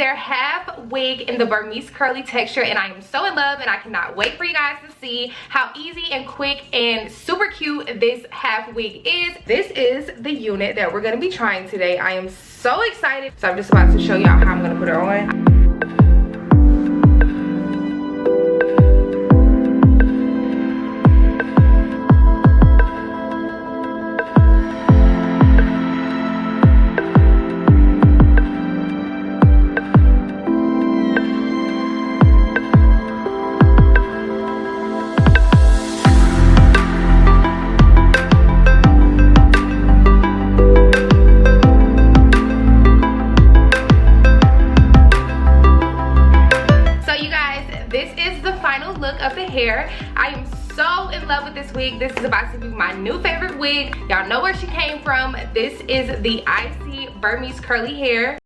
hair half wig in the Burmese curly texture, and I am so in love and I cannot wait for you guys to see how easy and quick and super cute this half wig is. This is the unit that we're going to be trying today. I am so excited. So I'm just about to show y'all how I'm going to put it on. Look of the hair. I am so in love with this wig. This is about to be my new favorite wig. Y'all know where she came from. This is the 𝐈𝐒𝐄𝐄 Burmese curly hair.